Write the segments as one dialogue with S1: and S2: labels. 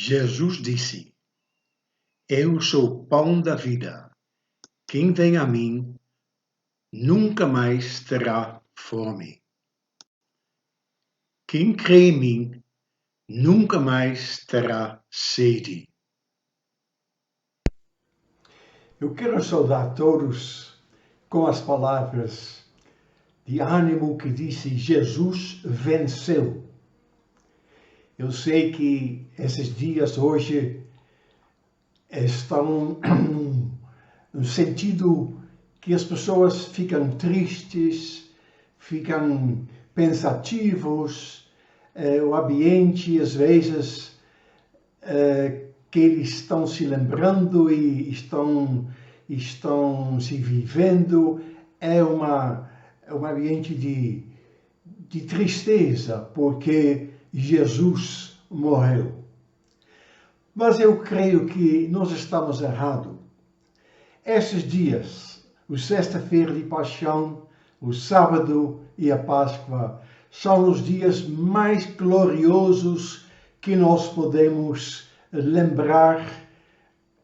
S1: Jesus disse: Eu sou o pão da vida. Quem vem a mim nunca mais terá fome. Quem crê em mim nunca mais terá sede.
S2: Eu quero saudar todos com as palavras de ânimo que disse: Jesus venceu. Eu sei que esses dias hoje estão no sentido que as pessoas ficam tristes, ficam pensativos, o ambiente às vezes que eles estão se lembrando e estão se vivendo é um ambiente de tristeza, porque Jesus morreu. Mas eu creio que nós estamos errados. Esses dias, o sexta-feira de paixão, o sábado e a Páscoa, são os dias mais gloriosos que nós podemos lembrar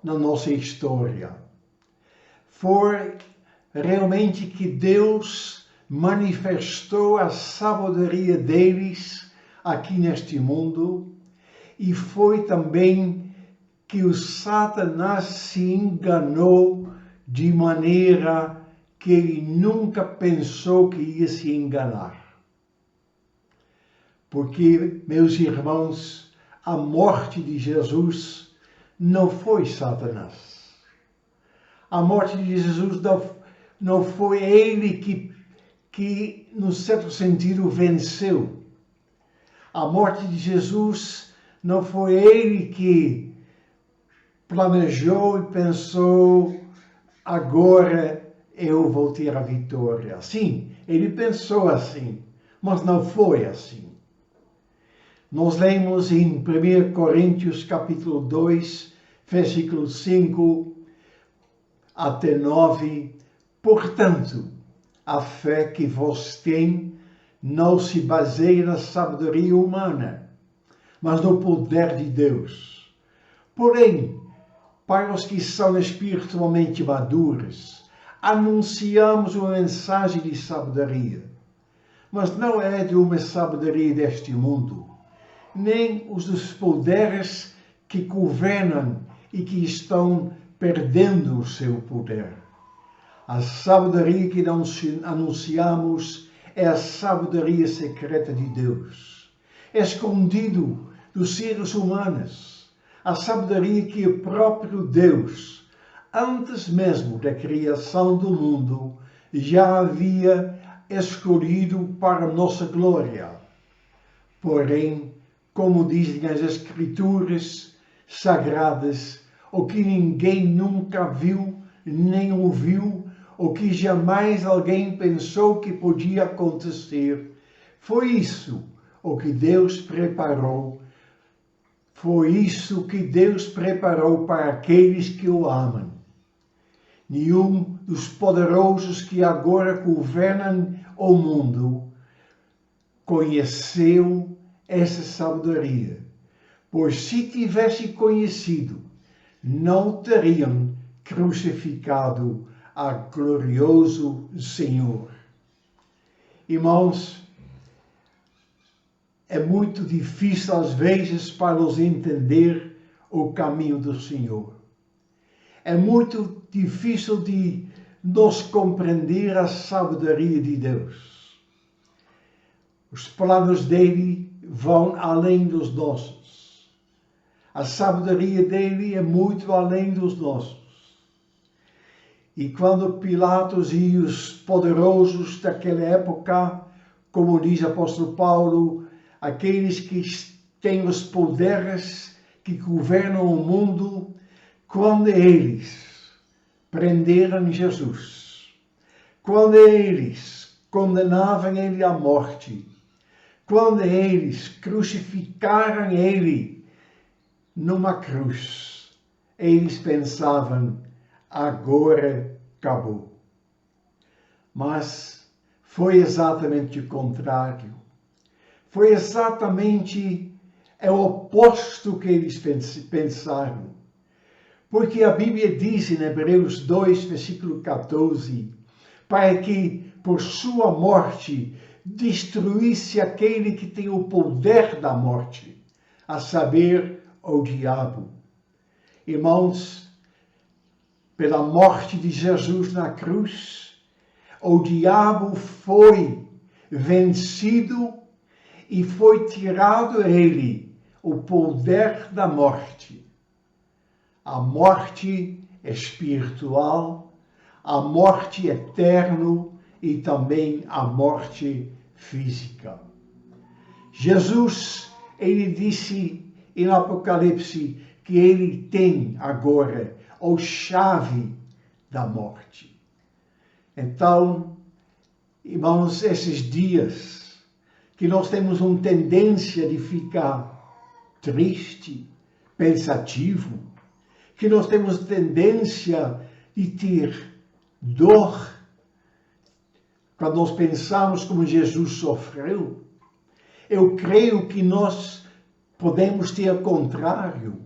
S2: na nossa história. Foi realmente que Deus manifestou a sabedoria deles aqui neste mundo, e foi também que o Satanás se enganou de maneira que ele nunca pensou que ia se enganar. Porque, meus irmãos, a morte de Jesus não foi Satanás. A morte de Jesus não foi ele que, no certo sentido, venceu. A morte de Jesus não foi ele que planejou e pensou: agora eu vou ter a vitória. Sim, ele pensou assim, mas não foi assim. Nós lemos em 1 Coríntios capítulo 2, versículo 5 até 9, portanto, a fé que vós tem não se baseia na sabedoria humana, mas no poder de Deus. Porém, para os que são espiritualmente maduros, anunciamos uma mensagem de sabedoria, mas não é de uma sabedoria deste mundo, nem os dos poderes que governam e que estão perdendo o seu poder. A sabedoria que anunciamos é a sabedoria secreta de Deus, escondido dos seres humanos, a sabedoria que o próprio Deus, antes mesmo da criação do mundo, já havia escolhido para nossa glória. Porém, como dizem as Escrituras sagradas, o que ninguém nunca viu, nem ouviu, o que jamais alguém pensou que podia acontecer, foi isso o que Deus preparou. Foi isso que Deus preparou para aqueles que o amam. Nenhum dos poderosos que agora governam o mundo conheceu essa sabedoria, pois se tivesse conhecido, não teriam crucificado a glorioso Senhor. Irmãos, é muito difícil às vezes para nos entender o caminho do Senhor. É muito difícil de nos compreender a sabedoria de Deus. Os planos dele vão além dos nossos. A sabedoria dele é muito além dos nossos. E quando Pilatos e os poderosos daquela época, como diz o apóstolo Paulo, aqueles que têm os poderes que governam o mundo, quando eles prenderam Jesus, quando eles condenavam ele à morte, quando eles crucificaram ele numa cruz, eles pensavam: agora acabou. Mas foi exatamente o contrário. Foi exatamente é o oposto que eles pensaram. Porque a Bíblia diz em Hebreus 2, versículo 14, para que por sua morte destruísse aquele que tem o poder da morte, a saber, o diabo. Irmãos, pela morte de Jesus na cruz, o diabo foi vencido e foi tirado a ele o poder da morte. A morte espiritual, a morte eterna e também a morte física. Jesus, ele disse em Apocalipse que ele tem agora a chave da morte. Então, irmãos, esses dias que nós temos uma tendência de ficar triste, pensativo, que nós temos tendência de ter dor, quando nós pensamos como Jesus sofreu, eu creio que nós podemos ter o contrário.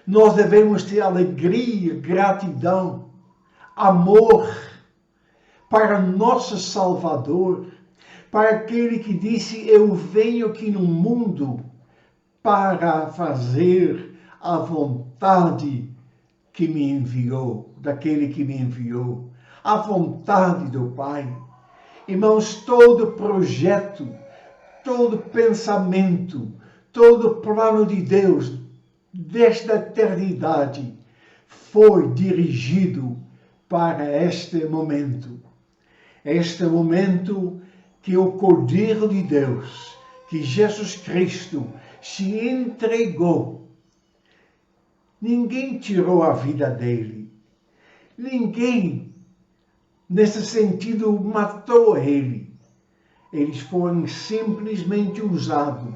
S2: Nós devemos ter alegria, gratidão, amor para nosso Salvador, para aquele que disse, eu venho aqui no mundo para fazer a vontade que me enviou, daquele que me enviou, a vontade do Pai. Irmãos, todo projeto, todo pensamento, todo plano de Deus, desde a eternidade, foi dirigido para este momento. Este momento que o Cordeiro de Deus, que Jesus Cristo se entregou. Ninguém tirou a vida dele. Ninguém, nesse sentido, matou ele. Eles foram simplesmente usados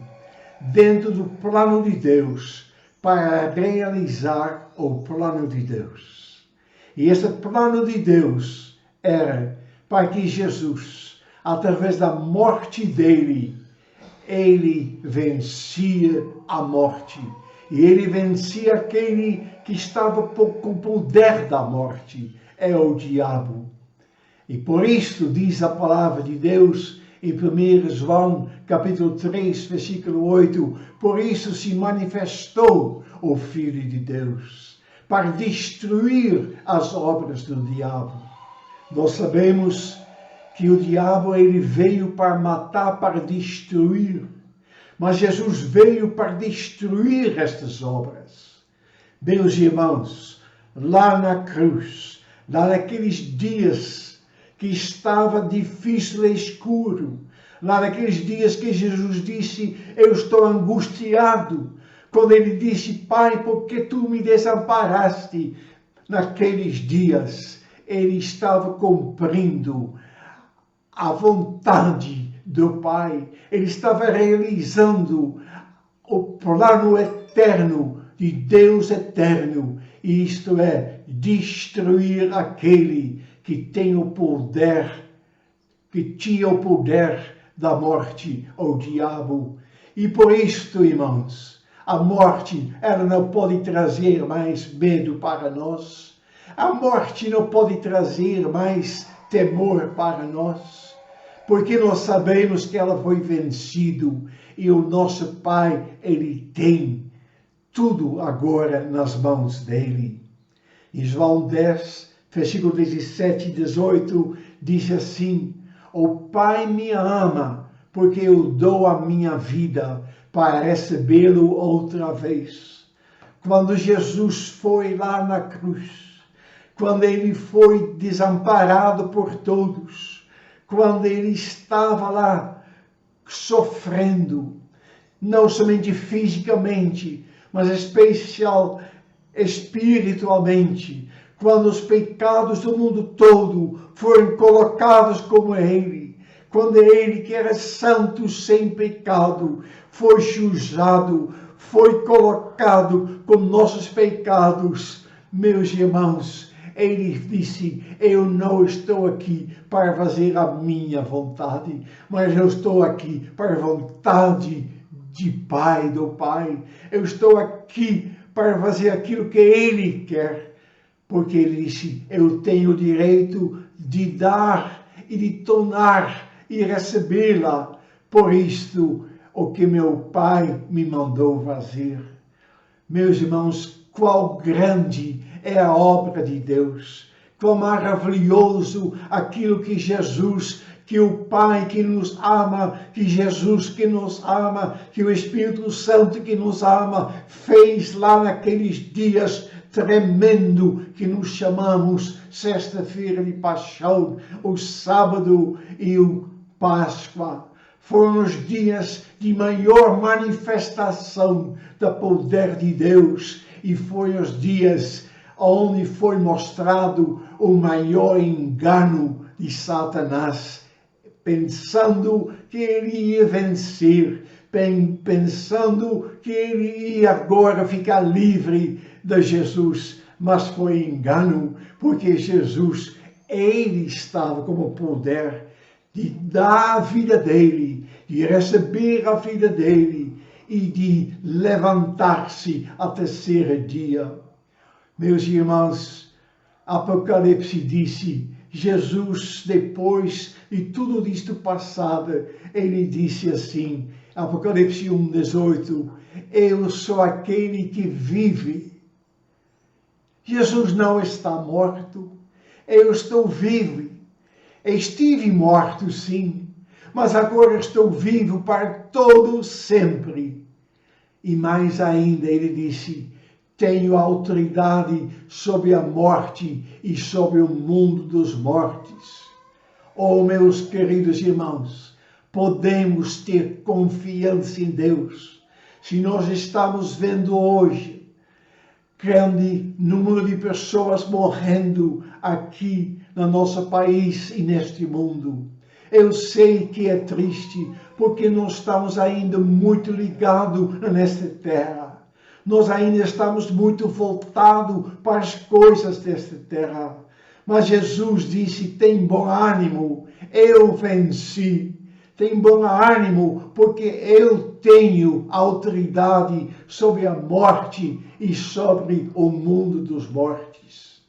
S2: dentro do plano de Deus para realizar o plano de Deus. E esse plano de Deus era para que Jesus, através da morte dele, ele vencia a morte. E ele vencia aquele que estava com o poder da morte, é o diabo. E por isso diz a palavra de Deus em 1 João, capítulo 3, versículo 8, por isso se manifestou o Filho de Deus, para destruir as obras do diabo. Nós sabemos que o diabo ele veio para matar, para destruir, mas Jesus veio para destruir estas obras. Meus irmãos, lá na cruz, lá naqueles dias que estava difícil e escuro, lá naqueles dias que Jesus disse, eu estou angustiado, quando ele disse, Pai, por que tu me desamparaste? Naqueles dias, ele estava cumprindo a vontade do Pai. Ele estava realizando o plano eterno de Deus eterno. E isto é, destruir aquele que tem o poder, que tinha o poder da morte, o diabo. E por isto, irmãos, a morte, ela não pode trazer mais medo para nós. A morte não pode trazer mais temor para nós, porque nós sabemos que ela foi vencida e o nosso Pai, ele tem tudo agora nas mãos dele. Em João 10, versículo 17 e 18, diz assim, o Pai me ama, porque eu dou a minha vida para recebê-lo outra vez. Quando Jesus foi lá na cruz, quando ele foi desamparado por todos, quando ele estava lá sofrendo, não somente fisicamente, mas espiritualmente, quando os pecados do mundo todo foram colocados como ele, quando ele que era santo sem pecado, foi juzgado, foi colocado com nossos pecados, meus irmãos, ele disse, eu não estou aqui para fazer a minha vontade, mas eu estou aqui para a vontade de Pai, do Pai. Eu estou aqui para fazer aquilo que Ele quer. Porque Ele disse, eu tenho o direito de dar e de tornar e recebê-la. Por isto, o que meu Pai me mandou fazer. Meus irmãos, qual grande é a obra de Deus. Quão maravilhoso aquilo que Jesus, que o Pai que nos ama, que Jesus que nos ama, que o Espírito Santo que nos ama, fez lá naqueles dias tremendo que nos chamamos sexta-feira de paixão, o sábado e o Páscoa. Foram os dias de maior manifestação do poder de Deus e foi os dias onde foi mostrado o maior engano de Satanás, pensando que ele ia vencer, pensando que ele ia agora ficar livre de Jesus, mas foi engano, porque Jesus, ele estava com o poder de dar a vida dele, de receber a vida dele e de levantar-se a terceiro dia. Meus irmãos, Apocalipse disse, Jesus, depois de tudo isto passado, ele disse assim, Apocalipse 1:18, eu sou aquele que vive. Jesus não está morto, eu estou vivo. Estive morto, sim, mas agora estou vivo para todo sempre. E mais ainda, ele disse, tenho autoridade sobre a morte e sobre o mundo dos mortos. Oh, meus queridos irmãos, podemos ter confiança em Deus. Se nós estamos vendo hoje grande número de pessoas morrendo aqui no nosso país e neste mundo. Eu sei que é triste, porque nós estamos ainda muito ligados nesta terra. Nós ainda estamos muito voltados para as coisas desta terra. Mas Jesus disse, tem bom ânimo, eu venci. Tem bom ânimo, porque eu tenho autoridade sobre a morte e sobre o mundo dos mortos.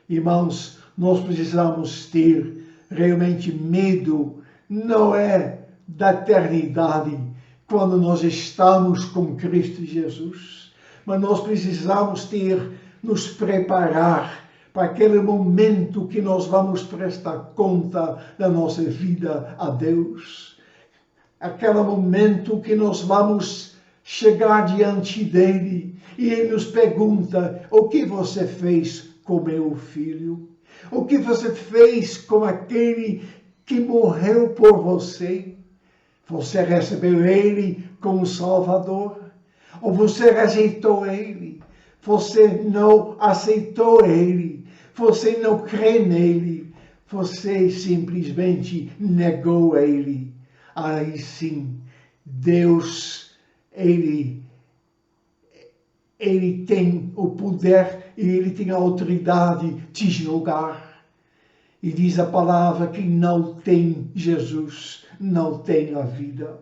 S2: Irmãos, nós precisamos ter realmente medo, não é da eternidade, quando nós estamos com Cristo Jesus, mas nós precisamos nos preparar para aquele momento que nós vamos prestar conta da nossa vida a Deus. Aquele momento que nós vamos chegar diante dele e ele nos pergunta, o que você fez com meu filho? O que você fez com aquele que morreu por você? Você recebeu ele como Salvador? Ou você rejeitou ele? Você não aceitou ele? Você não crê nele? Você simplesmente negou ele? Aí sim, Deus, ele tem o poder e ele tem a autoridade de julgar. E diz a palavra que não tem Jesus, não tem a vida.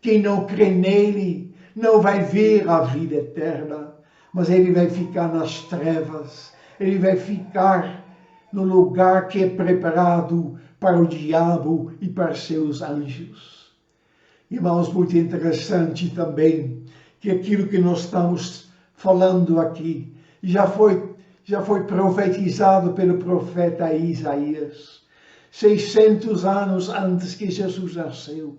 S2: Quem não crê nele não vai ver a vida eterna, mas ele vai ficar nas trevas, ele vai ficar no lugar que é preparado para o diabo e para seus anjos. Irmãos, muito interessante também que aquilo que nós estamos falando aqui já foi profetizado pelo profeta Isaías, 600 anos antes que Jesus nasceu.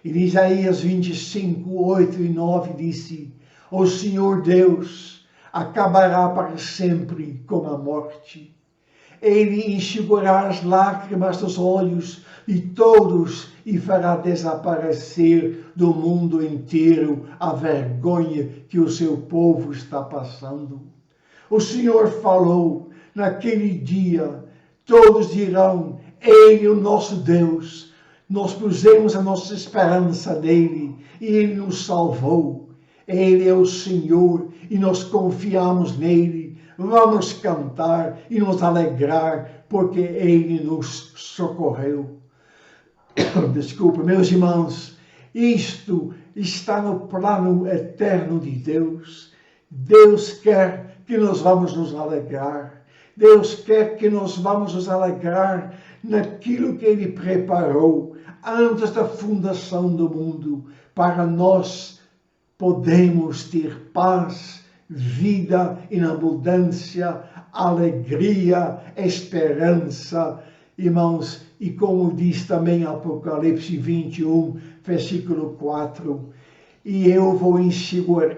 S2: Em Isaías 25, 8 e 9 disse, o Senhor Deus acabará para sempre com a morte. Ele enxugará as lágrimas dos olhos de todos e fará desaparecer do mundo inteiro a vergonha que o seu povo está passando. O Senhor falou, naquele dia, todos dirão, Ele, o nosso Deus, nós pusemos a nossa esperança nele e Ele nos salvou. Ele é o Senhor e nós confiamos nele. Vamos cantar e nos alegrar, porque Ele nos socorreu. Desculpa, meus irmãos, isto está no plano eterno de Deus. Deus quer que nós vamos nos alegrar. Deus quer que nós vamos nos alegrar naquilo que Ele preparou antes da fundação do mundo, para nós podermos ter paz, vida em abundância, alegria, esperança. Irmãos, e como diz também Apocalipse 21, versículo 4, e eu vou enxugar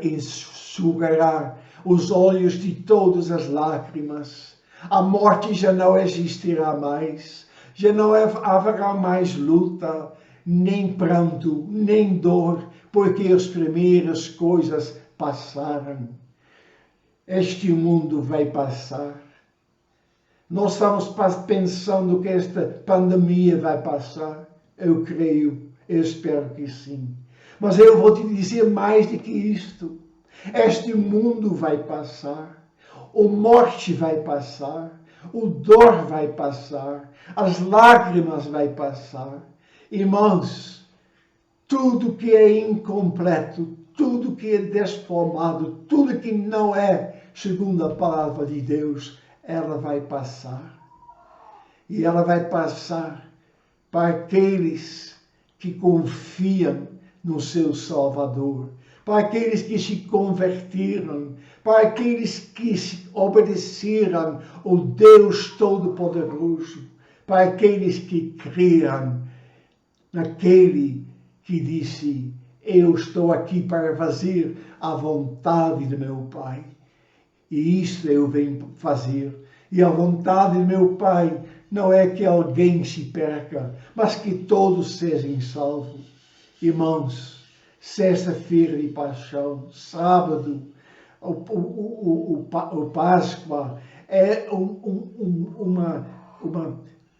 S2: os olhos de todas as lágrimas. A morte já não existirá mais, já não haverá mais luta, nem pranto, nem dor, porque as primeiras coisas passaram. Este mundo vai passar. Nós estamos pensando que esta pandemia vai passar. Eu creio, eu espero que sim. Mas eu vou te dizer mais do que isto. Este mundo vai passar. A morte vai passar. O dor vai passar. As lágrimas vai passar. Irmãos, tudo que é incompleto, tudo que é desformado, tudo que não é segundo a palavra de Deus, ela vai passar. E ela vai passar para aqueles que confiam no seu Salvador, para aqueles que se converteram, para aqueles que obedeceram ao Deus Todo-Poderoso, para aqueles que creram naquele que disse: eu estou aqui para fazer a vontade do meu Pai. E isso eu venho fazer. E a vontade do meu Pai não é que alguém se perca, mas que todos sejam salvos. Irmãos, sexta-feira de paixão, sábado, o Páscoa é uma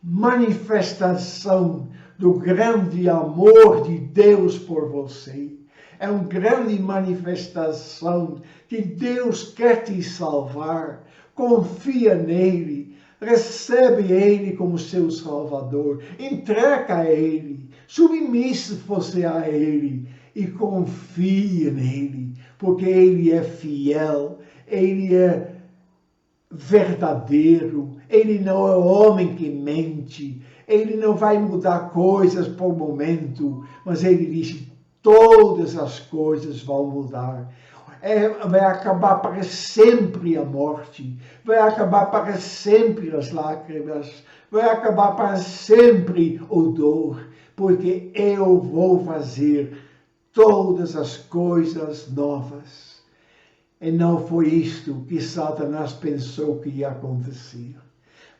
S2: manifestação do grande amor de Deus por você. É uma grande manifestação que Deus quer te salvar. Confia nele, recebe ele como seu Salvador, entrega a ele, submissa você a ele e confia nele, porque ele é fiel, ele é verdadeiro, ele não é homem que mente, ele não vai mudar coisas por momento, mas ele diz: todas as coisas vão mudar. Vai acabar para sempre a morte, vai acabar para sempre as lágrimas, vai acabar para sempre o dor, porque eu vou fazer todas as coisas novas. E não foi isto que Satanás pensou que ia acontecer,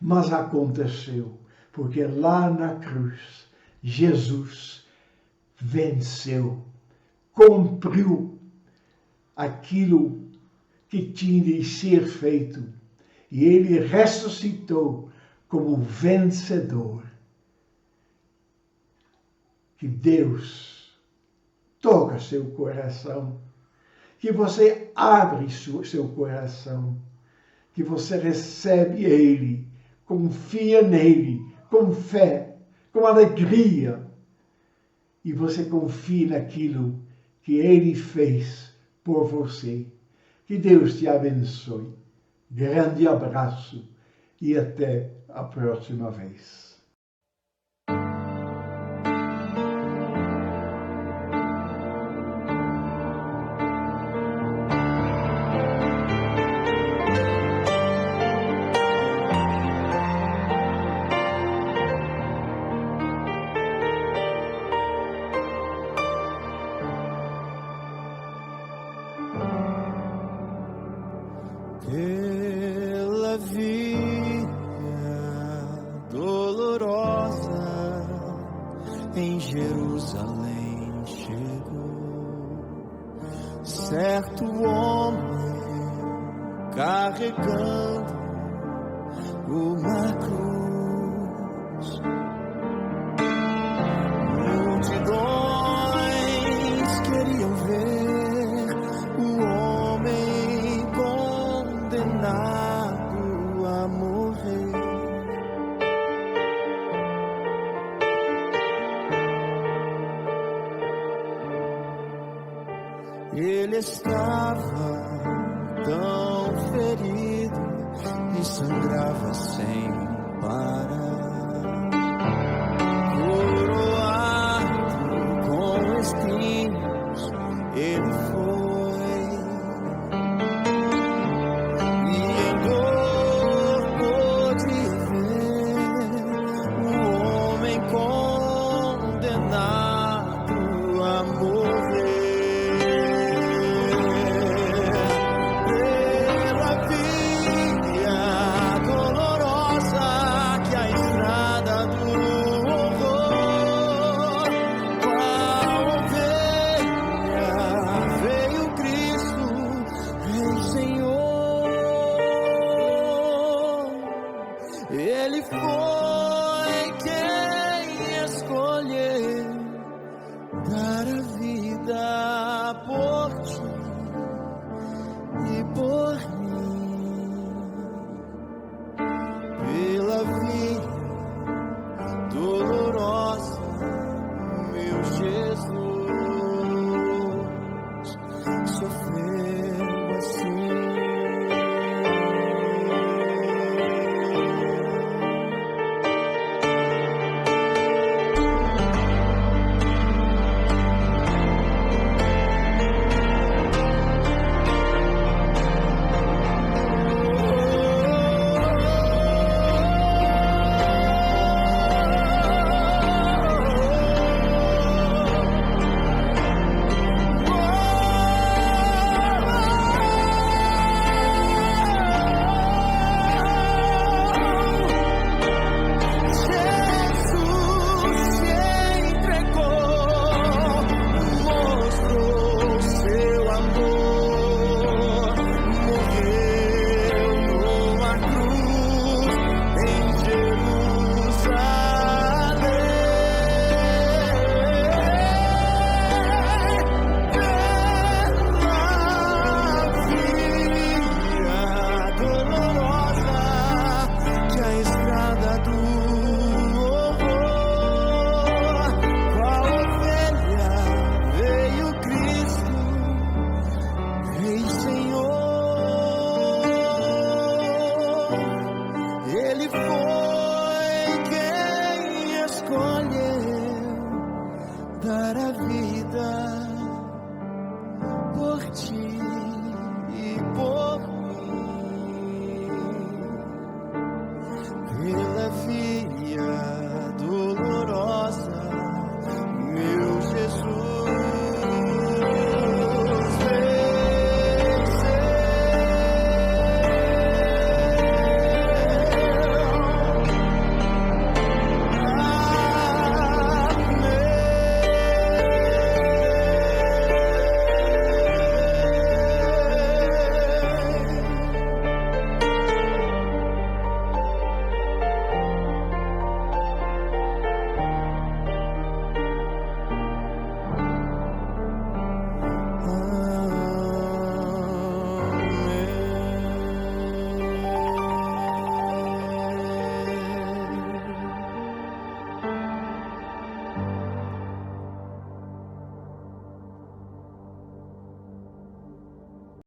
S2: mas aconteceu, porque lá na cruz, Jesus venceu, cumpriu aquilo que tinha de ser feito, e ele ressuscitou como vencedor. Que Deus toca seu coração, que você abre seu coração, que você recebe ele, confia nele, com fé, com alegria, e você confia naquilo que ele fez por você. Que Deus te abençoe. Grande abraço e até a próxima vez.
S3: Pela via dolorosa em Jerusalém chegou certo homem carregando uma cruz. Multidões queriam ver o homem condenado a morrer. estava tão ferido e sangrava sem parar.